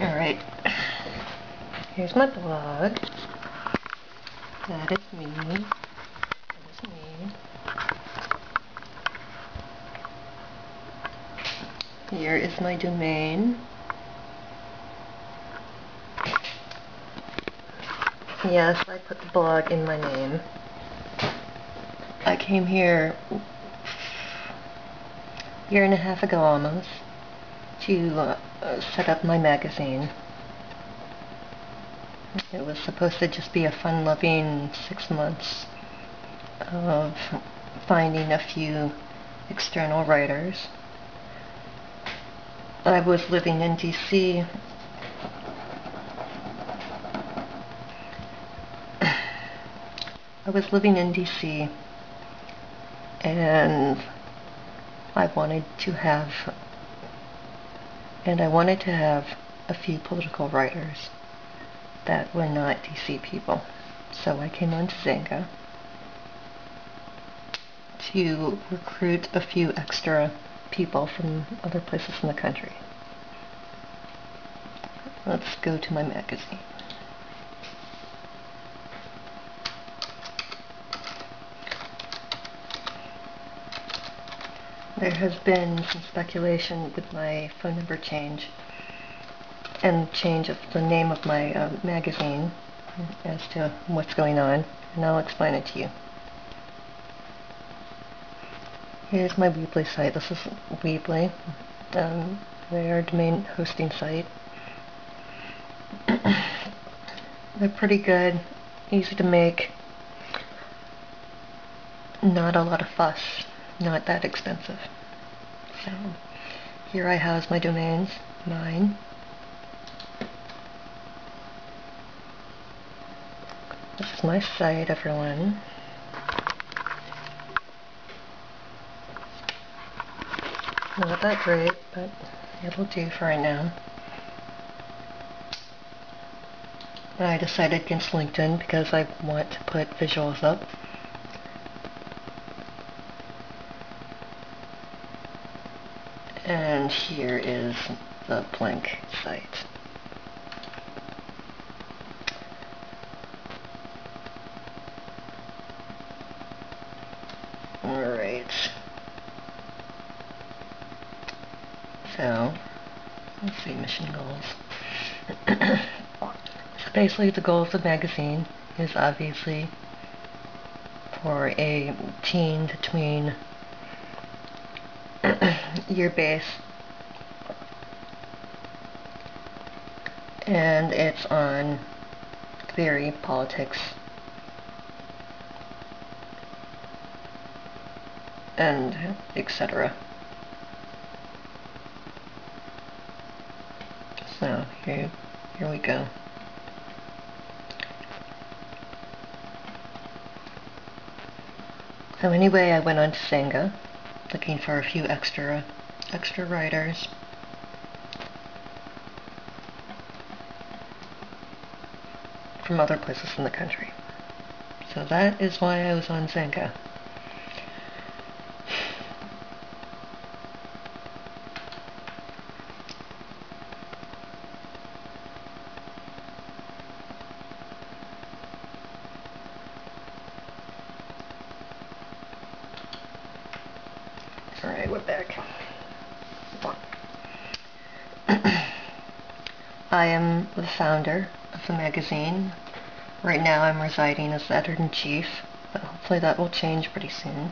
Alright, here's my blog. That is me. That is me. Here is my domain. Yes, I put the blog in my name. I came here a year and a half ago almost to set up my magazine. It was supposed to just be a fun-loving 6 months of finding a few external writers. I was living in DC. And I wanted to have a few political writers that were not DC people. So I came on to Xanga to recruit a few extra people from other places in the country. Let's go to my magazine. There has been some speculation with my phone number change and change of the name of my magazine as to what's going on, and I'll explain it to you. Here's my Weebly site. This is Weebly. They're a domain hosting site. They're pretty good, easy to make, not a lot of fuss, not that expensive. So here I house my domains, mine. This is my site, everyone. Not that great, but it'll do for right now. I decided against LinkedIn because I want to put visuals up. And here is the blank site. Alright. So, let's see, mission goals. So basically the goal of the magazine is obviously for a teen to tween year base, and it's on theory, politics, and etc. So here we go. So anyway, I went on to Xanga looking for a few extra writers. From other places in the country. So that is why I was on Xanga. Alright, we're back. I am the founder of the magazine. Right now I'm residing as the editor-in-chief, but hopefully that will change pretty soon.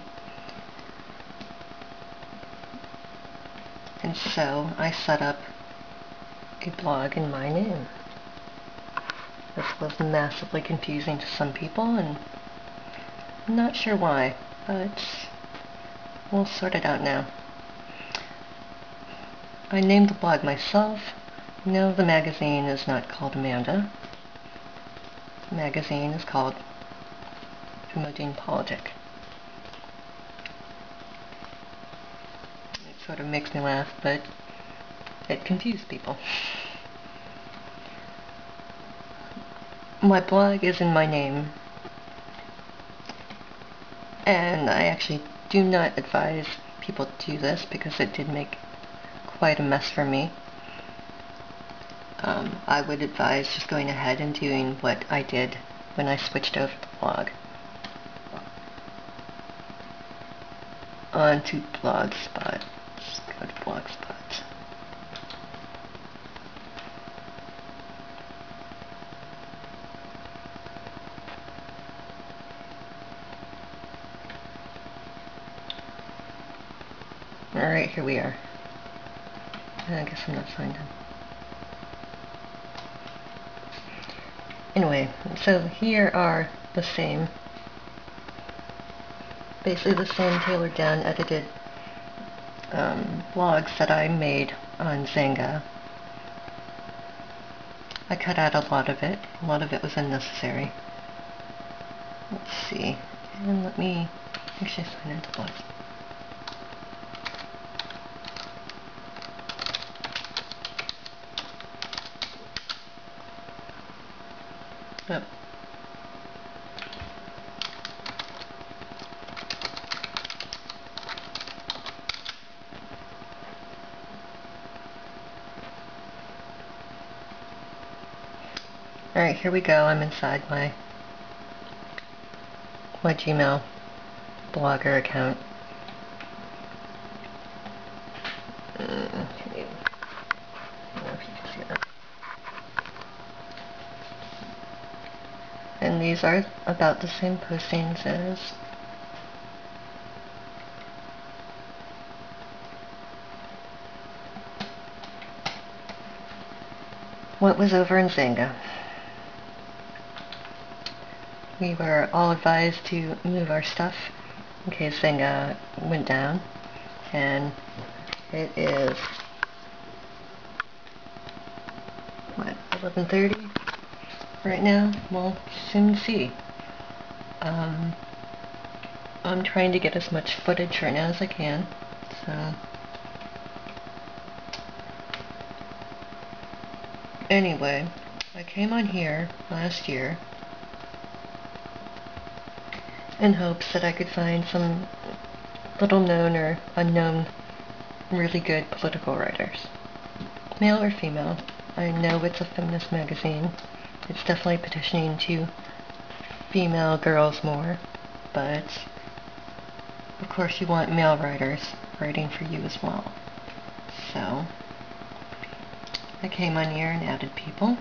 And so I set up a blog in my name. This was massively confusing to some people, and I'm not sure why, but we'll sort it out now. I named the blog myself. No, the magazine is not called Amanda. The magazine is called Promoting Politic. It sort of makes me laugh, but it confused people. My blog is in my name, and I actually do not advise people to do this because it did make quite a mess for me. I would advise just going ahead and doing what I did when I switched over the blog onto Blogspot. Let's go to Blogspot. Alright, here we are. I guess I'm not signed in. Anyway, so here are the same, basically the same tailored down, edited blogs that I made on Xanga. I cut out a lot of it. A lot of it was unnecessary. Let's see. And let me actually sign into blogs. Yep. Alright, here we go. I'm inside my Gmail blogger account. And these are about the same postings as what was over in Xanga. We were all advised to move our stuff in case Xanga went down, and it is, what, 11:30 right now? We'll soon see. I'm trying to get as much footage right now as I can, so anyway, I came on here last year in hopes that I could find some little known or unknown really good political writers, male or female. I know it's a feminist magazine. It's definitely petitioning to female girls more, but of course you want male writers writing for you as well. So I came on here and added people.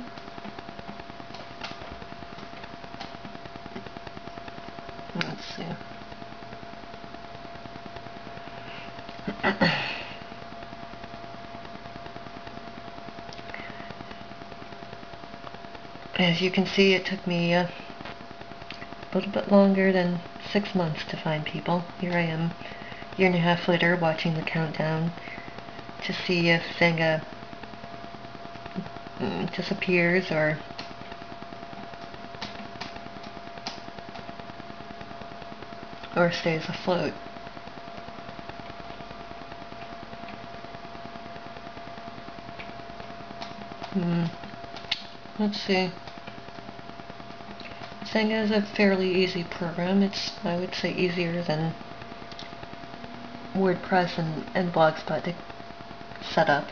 Let's see. As you can see, it took me a little bit longer than 6 months to find people. Here I am, a year and a half later, watching the countdown to see if Xanga disappears or stays afloat. Let's see. Xanga is a fairly easy program. It's, I would say, easier than WordPress and Blogspot to set up.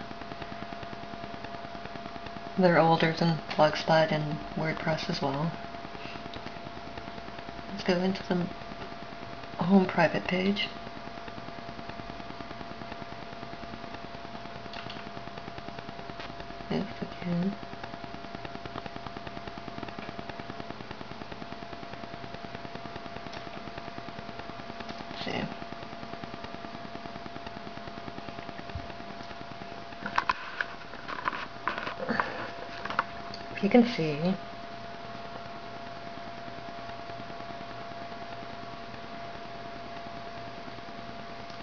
They're older than Blogspot and WordPress as well. Let's go into the home private page. If we can. Let's see. If you can see,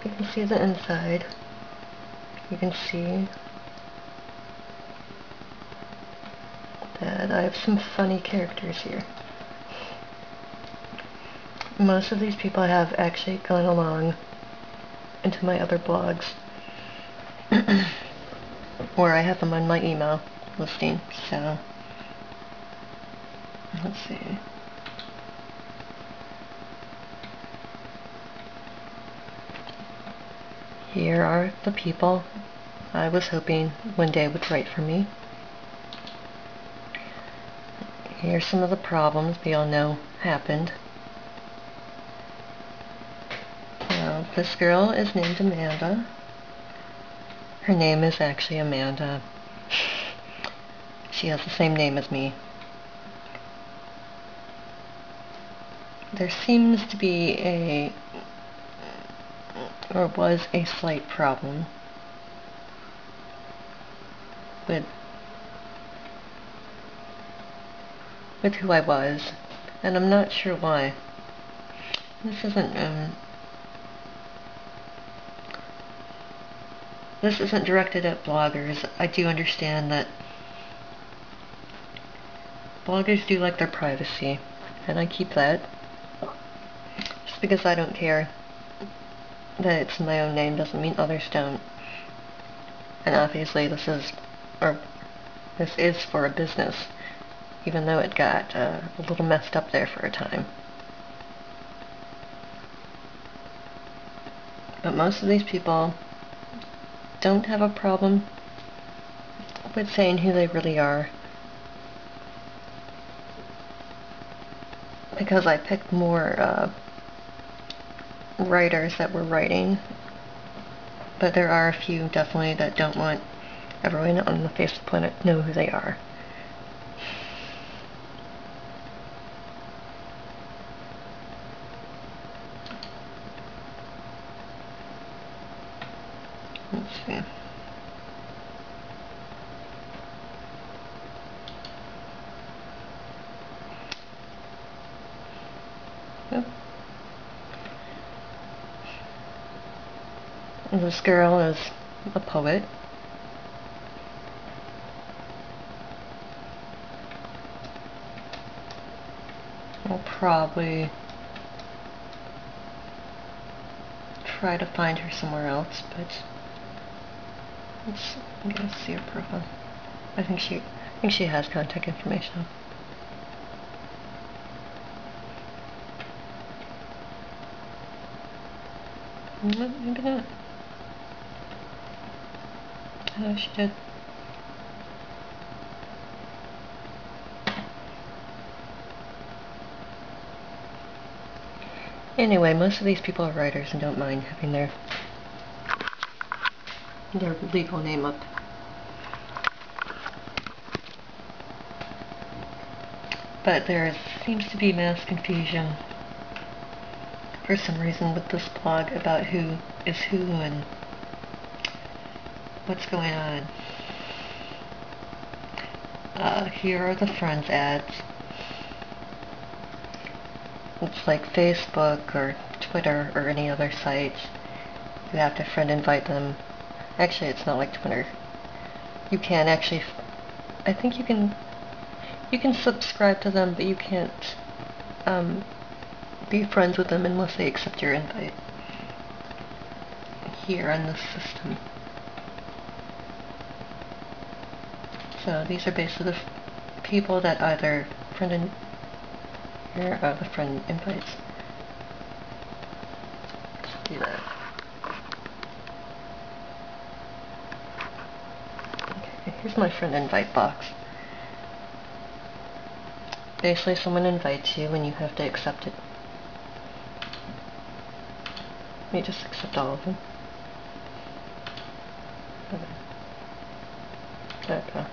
you can see the inside. You can see that I have some funny characters here. Most of these people have actually gone along into my other blogs where I have them on my email listing, so let's see. Here are the people I was hoping one day would write for me. Here's some of the problems we all know happened. Now, this girl is named Amanda. Her name is actually Amanda. She has the same name as me. There seems to be was a slight problem with who I was, and I'm not sure why. This isn't directed at bloggers. I do understand that bloggers do like their privacy, and I keep that. Just because I don't care that it's my own name doesn't mean others don't. And obviously this is for a business, even though it got a little messed up there for a time. But most of these people don't have a problem with saying who they really are, because I picked more writers that were writing, but there are a few definitely that don't want everyone on the face of the planet to know who they are. Let's see. Yep. This girl is a poet. I'll probably try to find her somewhere else, but let's see her profile. I think she has contact information. Maybe not. Oh, she did. Anyway, most of these people are writers and don't mind having their legal name up. But there seems to be mass confusion for some reason with this blog about who is who and what's going on. Here are the friends ads. It's like Facebook or Twitter or any other sites. You have to friend invite them. Actually, it's not like Twitter. You can actually, I think you can subscribe to them, but you can't be friends with them unless they accept your invite here on this system. So these are basically the people that either here are the friend invites. Let's do that. Okay, here's my friend invite box. Basically, someone invites you and you have to accept it. Let me just accept all of them. Okay.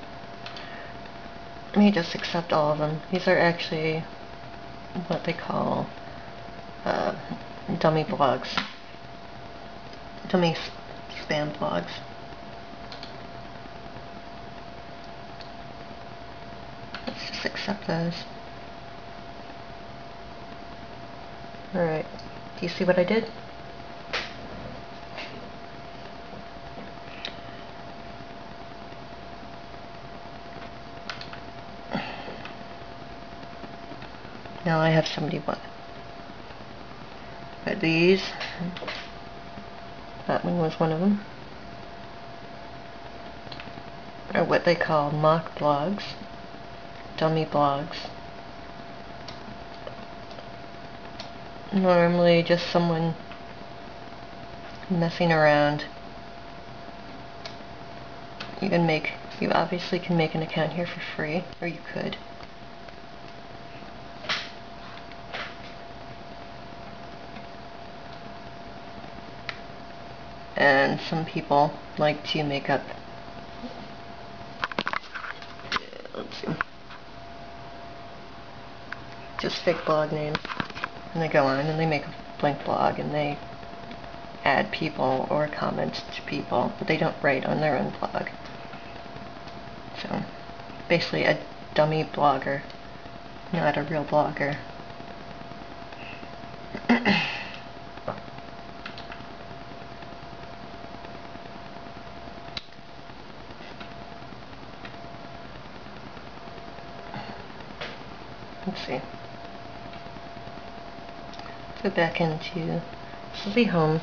Let me just accept all of them. These are actually what they call dummy blogs. Dummy spam blogs. Let's just accept those. Alright. Do you see what I did? Now I have 71. But these, that one was one of them, are what they call mock blogs, dummy blogs. Normally just someone messing around. You obviously can make an account here for free, or you could. and some people like to make up, let's see, just fake blog names, and they go on and they make a blank blog and they add people or comments to people, but they don't write on their own blog. So basically a dummy blogger, not a real blogger. Let's see. Let's go back into the home.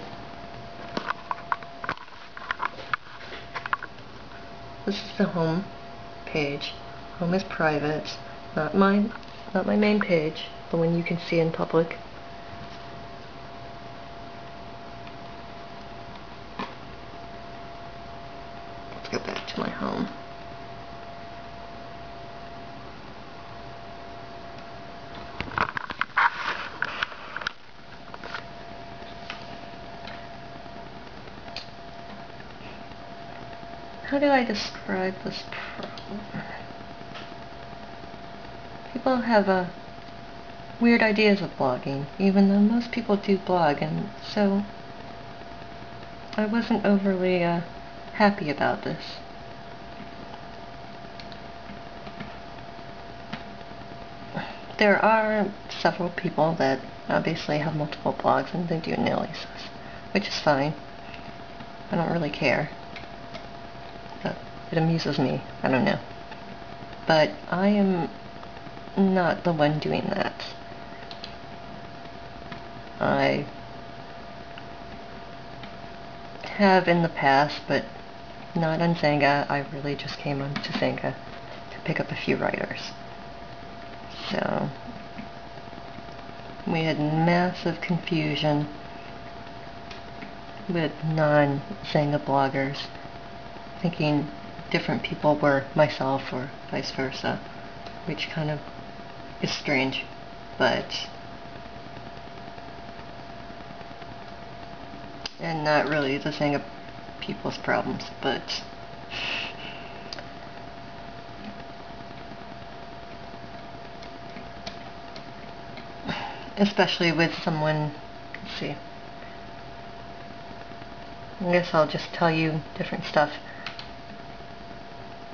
This is the home page. Home is private, not my main page, the one you can see in public. Let's go back to my home. How do I describe this problem? People have weird ideas of blogging, even though most people do blog, and so I wasn't overly happy about this. There are several people that obviously have multiple blogs and they do aliases, which is fine. I don't really care. It amuses me. I don't know. But I am not the one doing that. I have in the past, but not on Xanga. I really just came onto Xanga to pick up a few writers. So we had massive confusion with non-Xanga bloggers, thinking different people were myself or vice versa, which kind of is strange, but and not really the Xanga people's problems, but especially with someone, let's see, I guess I'll just tell you different stuff.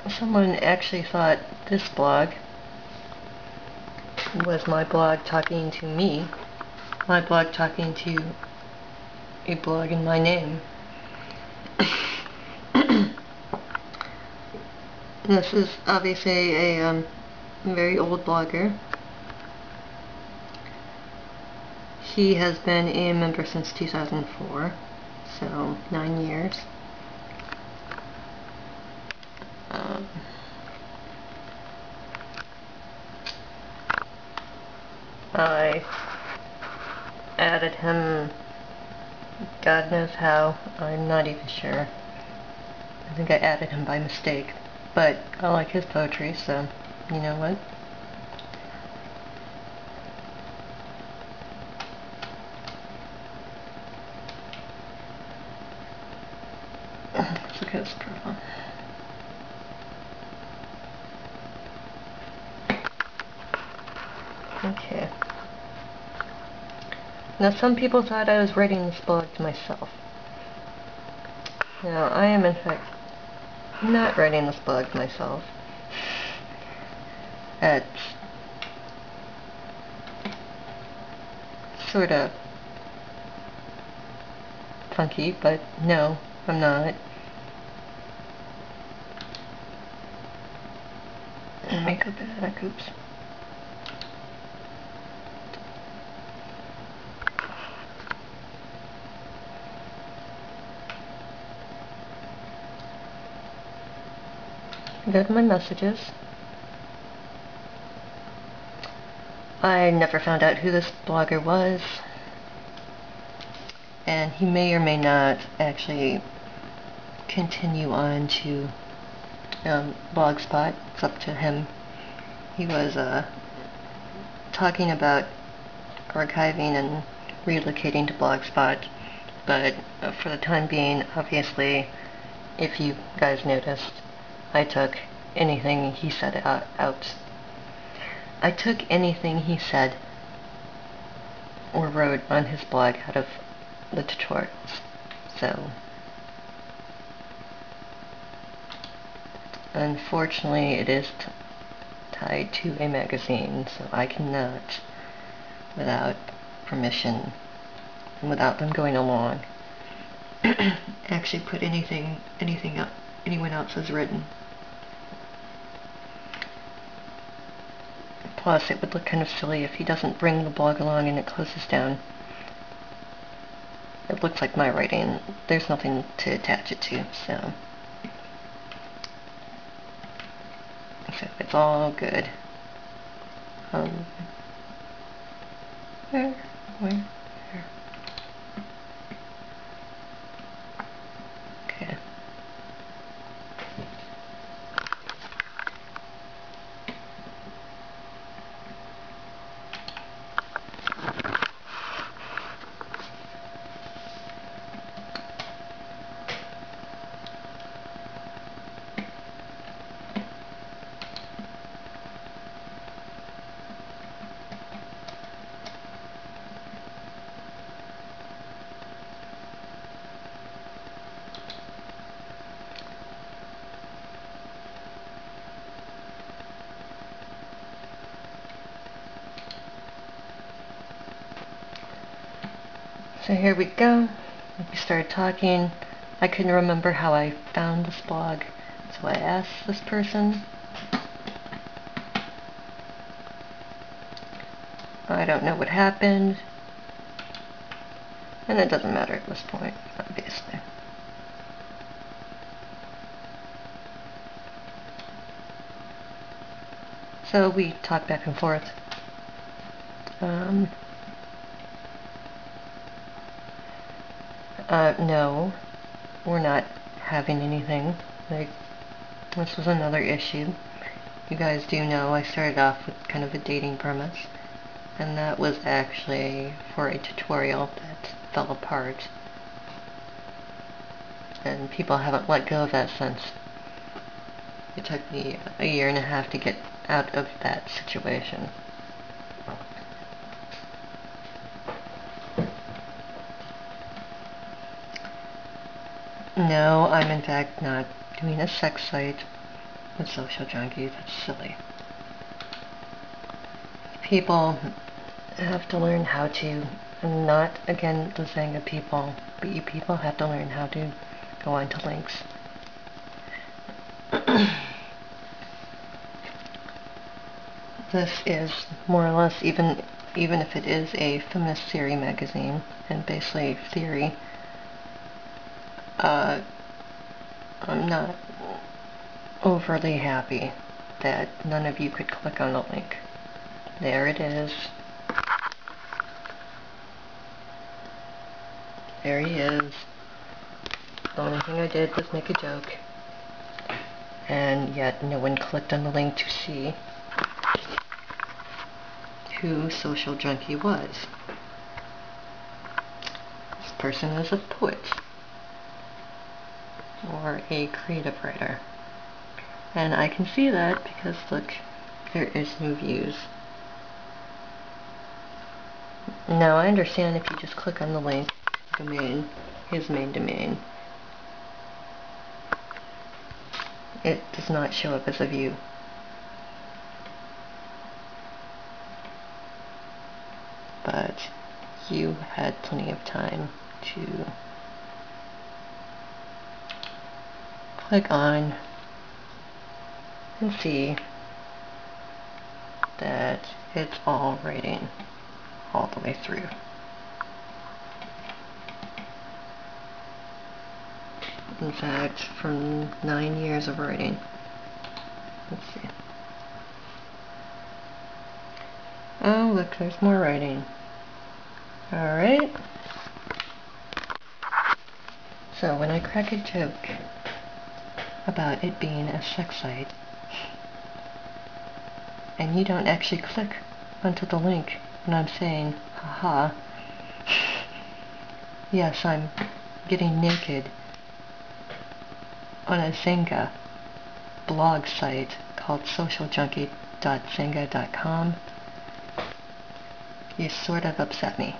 Someone actually thought this blog was my blog talking to me, my blog talking to a blog in my name. This is obviously a very old blogger. He has been a member since 2004, so 9 years. I added him, God knows how, I'm not even sure. I think I added him by mistake, but I like his poetry, so you know what? Let's look at his profile. Okay. Now some people thought I was writing this blog to myself. Now I am in fact not writing this blog to myself. It's sort of funky, but no, I'm not. Makeup back, oops. Go to my messages. I never found out who this blogger was, and he may or may not actually continue on to Blogspot. It's up to him. He was talking about archiving and relocating to Blogspot, but for the time being, obviously, if you guys noticed, I took anything he said out. I took anything he said or wrote on his blog out of the tutorials. So, unfortunately, it is tied to a magazine, so I cannot, without permission and without them going along, actually put anything up anyone else has written. Plus, it would look kind of silly if he doesn't bring the blog along and it closes down. It looks like my writing. There's nothing to attach it to, so it's all good. Where? Okay. So here we go. We started talking. I couldn't remember how I found this blog, so I asked this person. I don't know what happened, and it doesn't matter at this point, obviously. So we talked back and forth. No, we're not having anything. Like, this was another issue. You guys do know I started off with kind of a dating premise, and that was actually for a tutorial that fell apart. And people haven't let go of that since. It took me a year and a half to get out of that situation. No, I'm in fact not doing a sex site with Social Junkie. That's silly. People have to learn how to, not again the Xanga people, but you people have to learn how to go onto links. This is more or less, even if it is a feminist theory magazine, and basically theory, I'm not overly happy that none of you could click on the link. There it is. There he is. The only thing I did was make a joke, and yet no one clicked on the link to see who Social Junkie was. This person is a poet or a creative writer, and I can see that because look, there is no views. Now I understand if you just click on the link, domain, his main domain, it does not show up as a view. But you had plenty of time to click on and see that it's all writing all the way through. In fact, from 9 years of writing. Let's see. Oh, look, there's more writing. Alright. So when I crack a joke about it being a sex site, and you don't actually click onto the link when I'm saying, haha, Yes, I'm getting naked on a Xanga blog site called socialjunkie.xanga.com. You sort of upset me.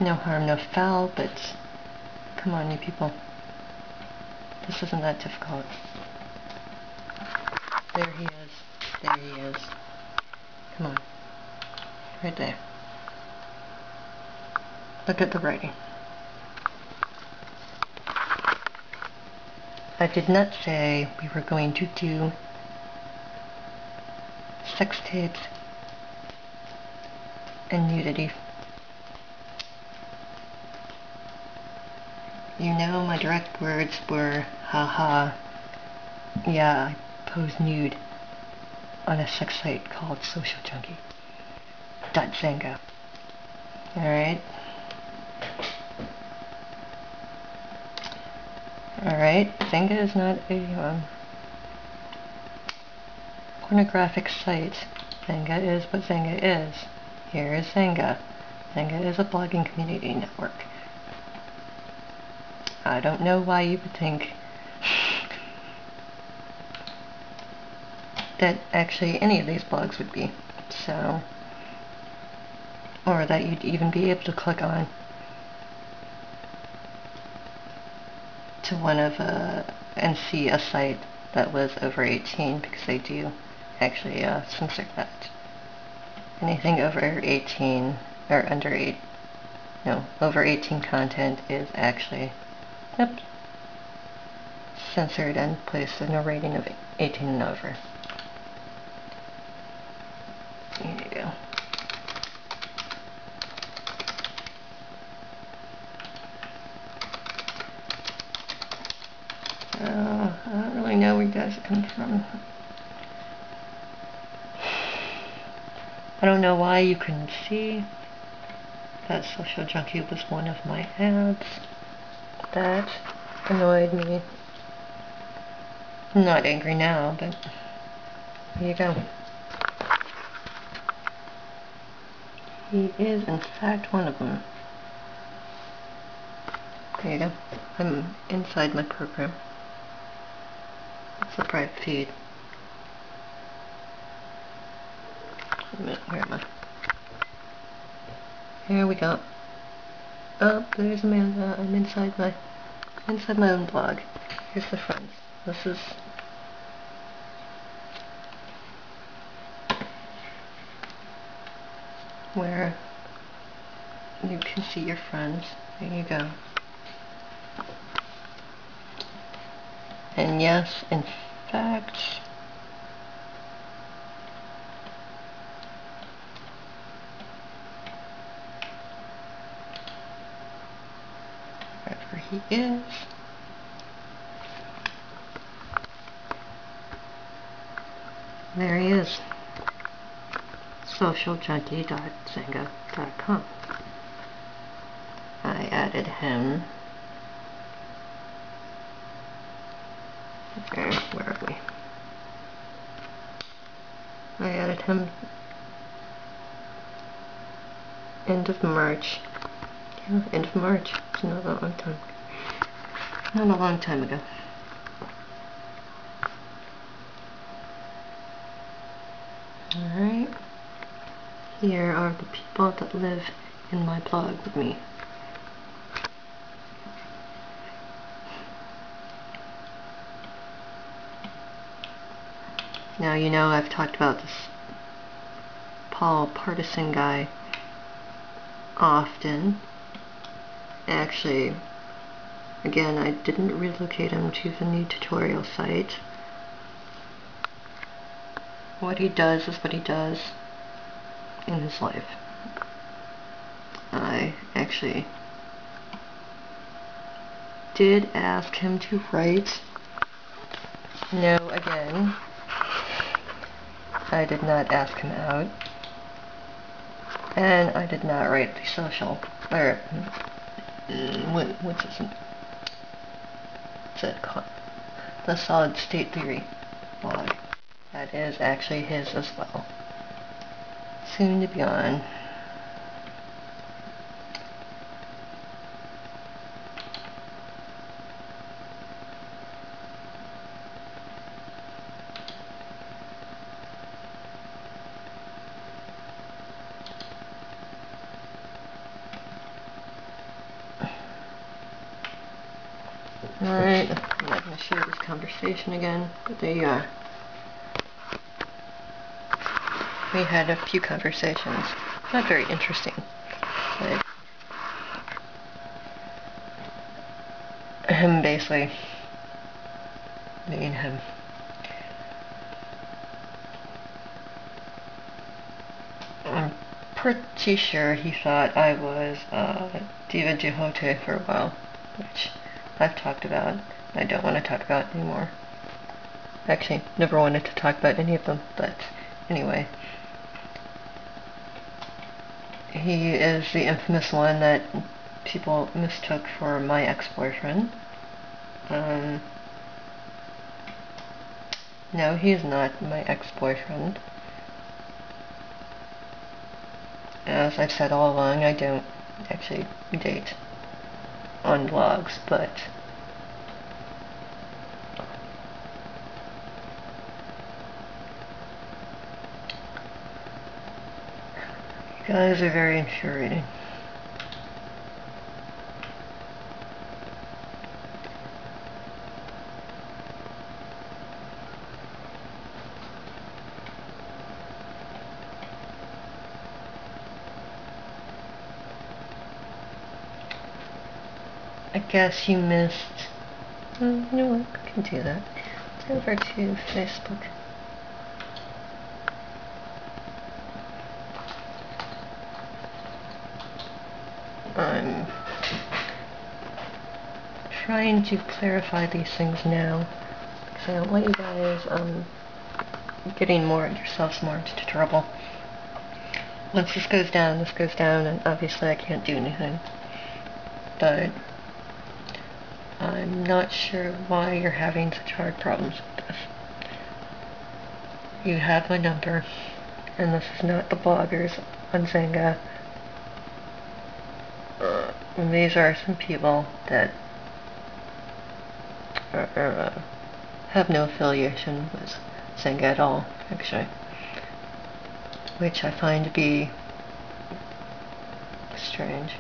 No harm, no foul, but come on, you people. This isn't that difficult. There he is. There he is. Come on. Right there. Look at the writing. I did not say we were going to do sex tapes and nudity. You know, my direct words were, haha, yeah, I pose nude on a sex site called socialjunkie.xanga. Alright? Alright, Xanga is not a pornographic site. Xanga is what Xanga is. Here is Xanga. Xanga is a blogging community network. I don't know why you would think that actually any of these blogs would be. So, or that you'd even be able to click on to one of and see a site that was over 18, because they do actually censor that. Anything over 18 or under 8, no, over 18 content is actually censored and placed in a rating of 18 and over. There you go. I don't really know where you guys are coming from. I don't know why you couldn't see that Social Junkie was one of my ads. That annoyed me. I'm not angry now, but here you go. He is, in fact, one of them. There you go. I'm inside my program. It's a private feed. Wait a minute, where am I? Here we go. Oh, there's Amanda. I'm inside my own blog. Here's the friends. This is where you can see your friends. There you go. And yes, in fact, wherever he is, there he is. socialjunkie.xanga.com. I added him. Where are we? I added him end of March. Yeah, end of March. It's not a long time. Not a long time ago. Alright. Here are the people that live in my blog with me. Now, you know, I've talked about this Paul Partisan guy often. Actually, again, I didn't relocate him to the new tutorial site. What he does is what he does in his life. I actually did ask him to write. No, again, I did not ask him out. And I did not write the social, or, what's it called? The Solid State Theory blog. That is actually his as well. Soon to be on. Alright, I'm not going to share this conversation again, but they, we had a few conversations. Not very interesting, but him basically, me and him, I'm pretty sure he thought I was Diva Jehote for a while, which I've talked about. I don't want to talk about anymore. Actually, never wanted to talk about any of them, but anyway. He is the infamous one that people mistook for my ex-boyfriend. No, he is not my ex-boyfriend. As I've said all along, I don't actually date on vlogs, but you guys are very infuriating. I guess you missed. You know what? I can do that. Let's go over to Facebook. I'm trying to clarify these things now because I don't want you guys getting yourselves more into trouble. Once this goes down, and obviously I can't do anything. But I'm not sure why you're having such hard problems with this. You have my number, and this is not the bloggers on Xanga. These are some people that have no affiliation with Xanga at all, actually. Which I find to be strange.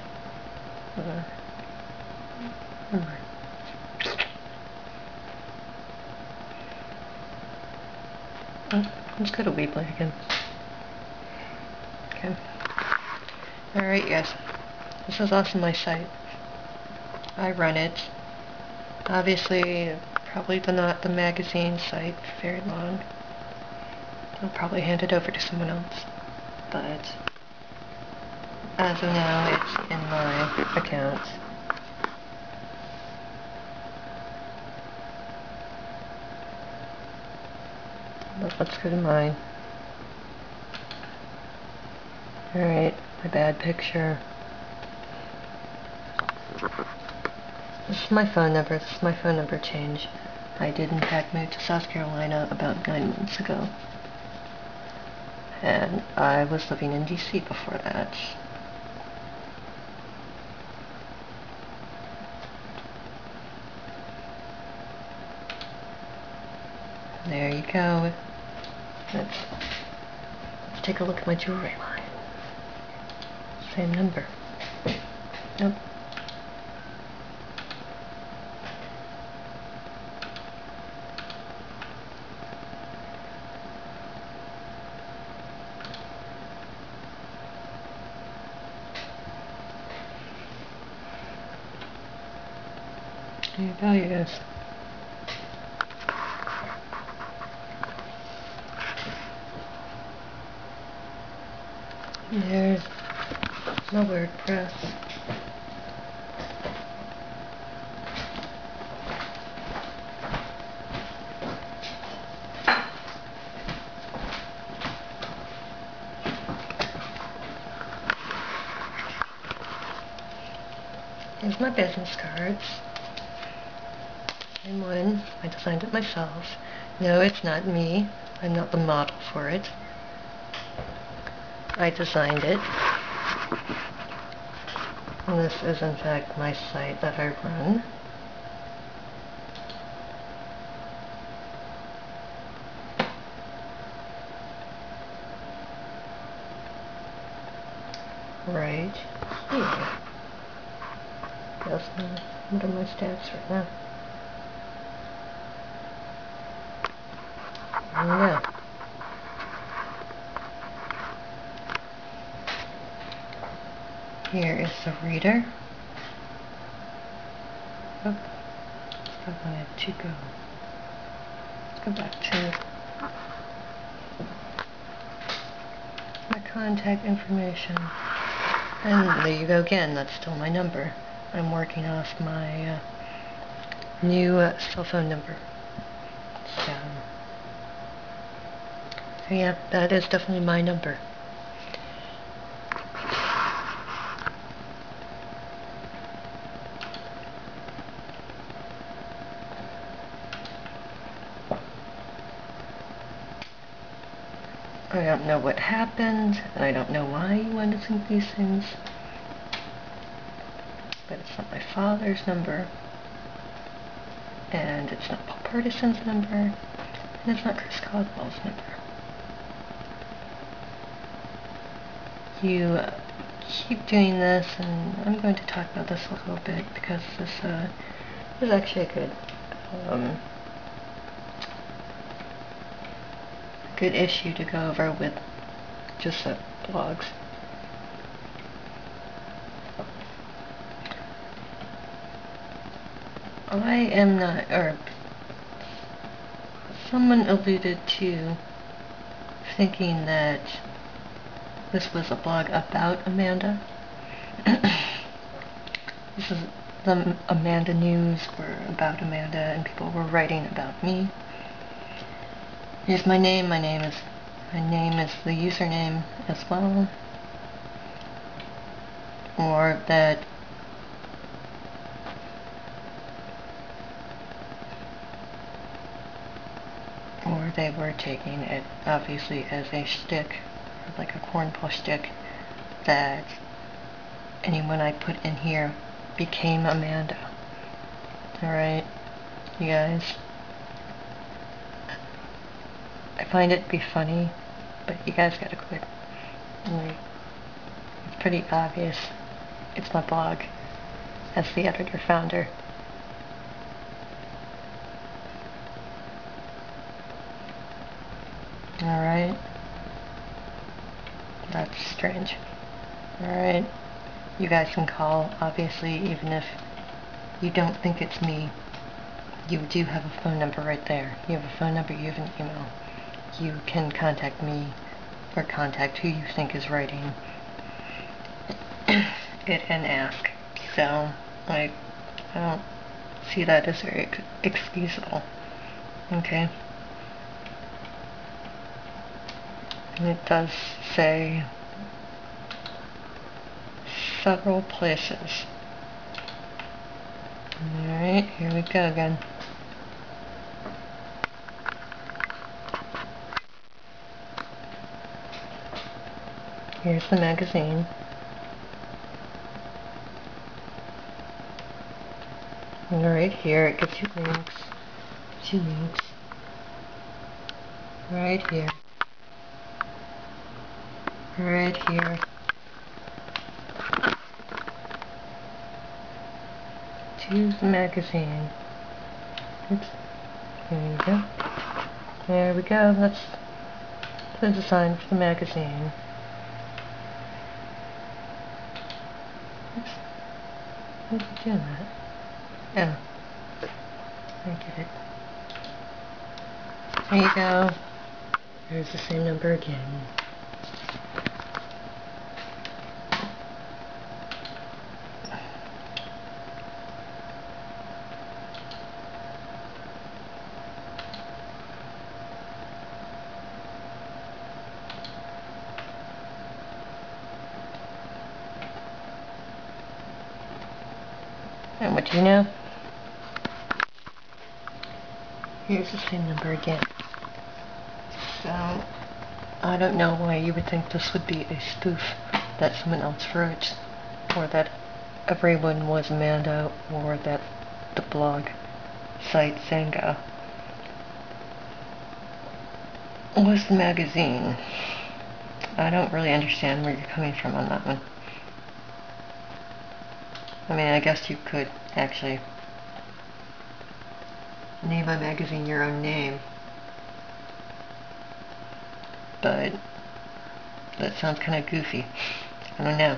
Let's go to Weebly again. Okay. Alright, yes. This is also my site. I run it. Obviously, probably not the magazine site for very long. I'll probably hand it over to someone else. But as of now, it's in my account. But let's go to mine. Alright, my bad picture. This is my phone number. This is my phone number change. I did in fact move to South Carolina about 9 months ago. And I was living in DC before that. There you go. Let's take a look at my jewelry line. Same number. Nope. Your values. There's my WordPress. Here's my business cards. Same one. I designed it myself. No, it's not me. I'm not the model for it. I designed it. And this is in fact my site that I run. Right here. What are my stats right now? There you go. Here is the reader. Oh, I wanted to go. Let's go back to my contact information. And there you go again, that's still my number. I'm working off my new cell phone number. So yeah, that is definitely my number. I don't know what happened, and I don't know why you want to think these things, but it's not my father's number, and it's not Paul Partison's number, and it's not Chris Caldwell's number. You keep doing this, and I'm going to talk about this a little bit, because this is actually a good issue to go over with just blogs. I am not, or someone alluded to thinking that this was a blog about Amanda. This is the Amanda news were about Amanda, and people were writing about me. Here's my name. My name is the username as well. Or that they were taking it obviously as a shtick, like a cornball shtick, that anyone I put in here became Amanda. Alright, you guys. I find it to be funny, but you guys gotta quit. Like, it's pretty obvious. It's my blog as the editor-founder. Alright. That's strange. Alright. You guys can call, obviously, even if you don't think it's me. You do have a phone number right there. You have a phone number, you have an email. You can contact me, or contact who you think is writing it and ask. So, I don't see that as very excusable. Okay? And it does say several places. Alright, here we go again. Here's the magazine. And right here it gives you links. Right here. Right here. To the magazine. Oops. There you go. There we go. That's the design for the magazine. Oops. Why is it doing that? Oh. I get it. There you go. There's the same number again. And what do you know? Here's the same number again. So, I don't know why you would think this would be a spoof that someone else wrote, or that everyone was Amanda, or that the blog site Xanga was the magazine. I don't really understand where you're coming from on that one. I mean, I guess you could actually name a magazine your own name. but that sounds kind of goofy. I don't know.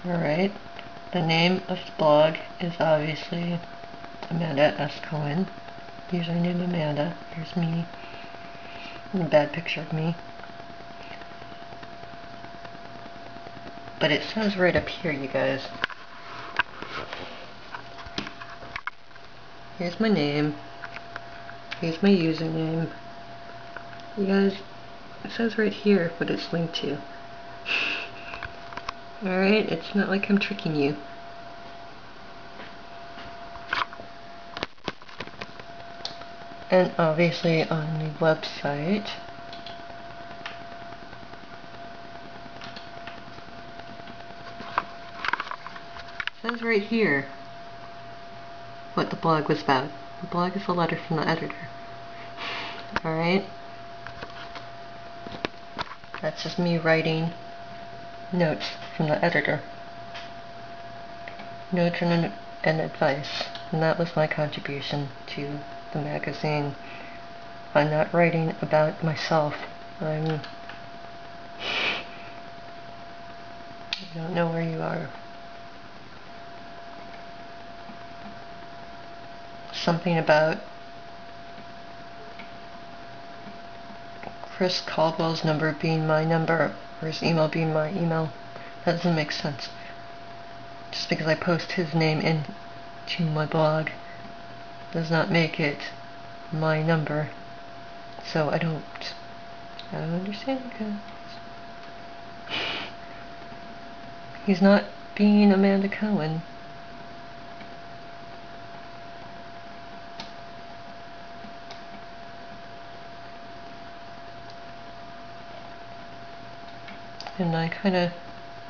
Alright, the name of the blog is obviously Amanda S. Cohen. Username Amanda. Here's me. And a bad picture of me. But it says right up here, you guys. Here's my name. Here's my username. You guys, it says right here what it's linked to. Alright, it's not like I'm tricking you. And obviously on the website, it says right here what the blog was about. The blog is a letter from the editor. Alright? That's just me writing notes from the editor. Notes and advice. And that was my contribution to the magazine. I'm not writing about myself. I don't know where you are. Something about Chris Caldwell's number being my number, or his email being my email. That doesn't make sense. Just because I post his name into my blog does not make it my number. So I don't understand, guys. He's not being Amanda Cohen. And I kind of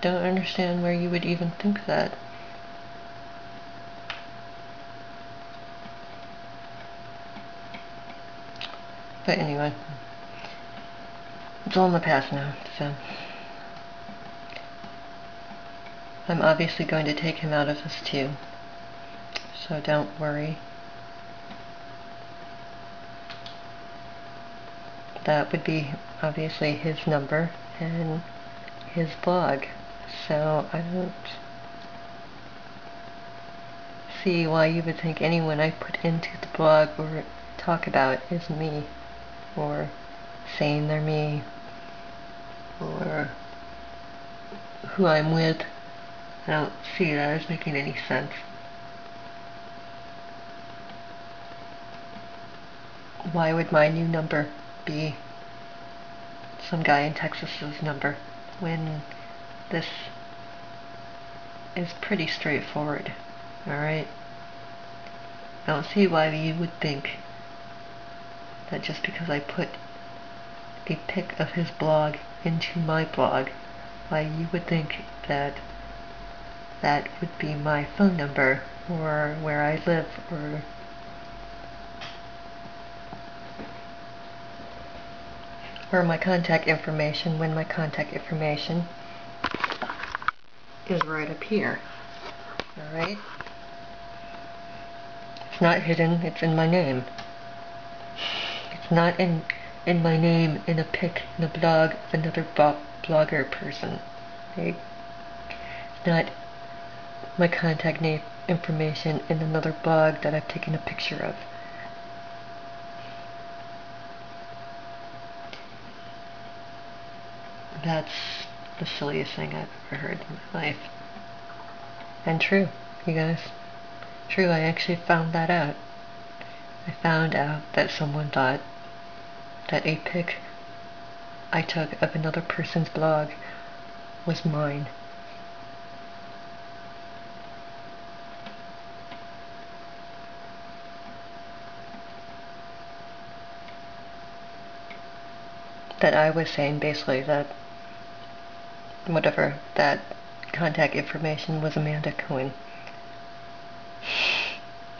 don't understand where you would even think that. But anyway, it's all in the past now, so I'm obviously going to take him out of this too, so don't worry. That would be obviously his number and his blog, so I don't see why you would think anyone I put into the blog or talk about is me, or saying they're me, or who I'm with. I don't see that as making any sense. Why would my new number be some guy in Texas's number when this is pretty straightforward? Alright? I don't see why you would think that just because I put a pic of his blog into my blog, why you would think that that would be my phone number, or where I live, or my contact information, when my contact information is right up here. Alright? It's not hidden, it's in my name. It's not in my name in a pic in a blog of another blogger person. It's not my contact name information in another blog that I've taken a picture of. That's the silliest thing I've ever heard in my life. And true, you guys. True, I actually found that out. I found out that someone thought that a pic I took of another person's blog was mine. That I was saying basically that whatever, that contact information was Amanda Cohen.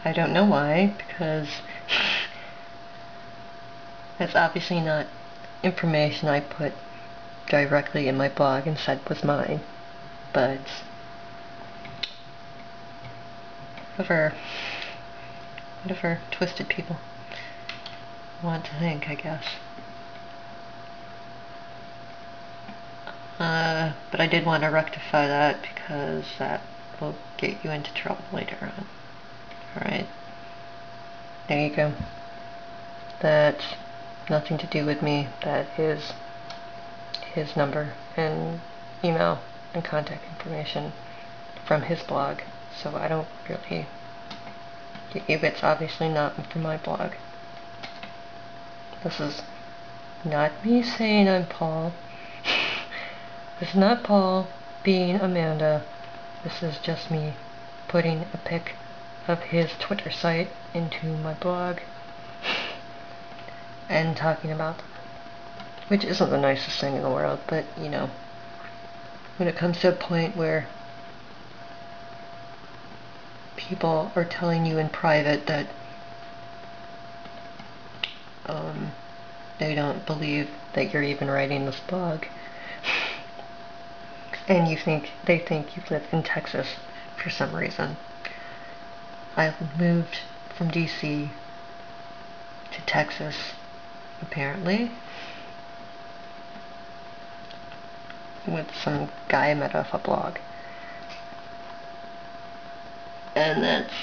I don't know why, because that's obviously not information I put directly in my blog and said was mine. But whatever twisted people want to think, I guess. But I did want to rectify that because that will get you into trouble later on. Alright. There you go. That's nothing to do with me. That is his number and email and contact information from his blog. So I don't really get you. It's obviously not from my blog. This is not me saying I'm Paul. This is not Paul being Amanda. This is just me putting a pic of his Twitter site into my blog and talking about them. Which isn't the nicest thing in the world, but you know, when it comes to a point where people are telling you in private that they don't believe that you're even writing this blog, and they think you live in Texas for some reason. I moved from DC to Texas, apparently, with some guy I met off a blog. And that's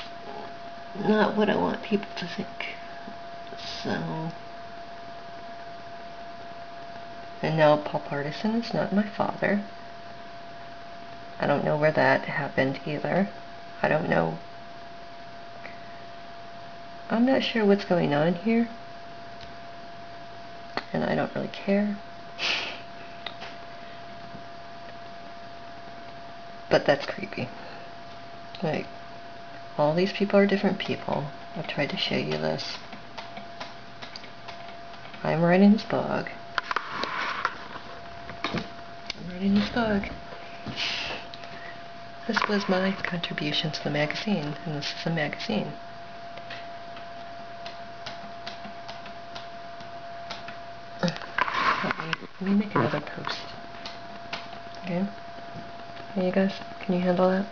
not what I want people to think. So, and now Paul Partisan is not my father. I don't know where that happened either. I don't know. I'm not sure what's going on here. And I don't really care. But that's creepy. Like, all these people are different people. I've tried to show you this. I'm writing this blog. This was my contribution to the magazine, and this is a magazine. Let me make another post. Okay? Hey, you guys, can you handle that?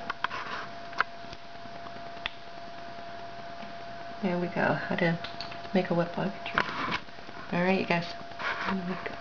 There we go. How to make a web blog entry. Alright, you guys. Here we go.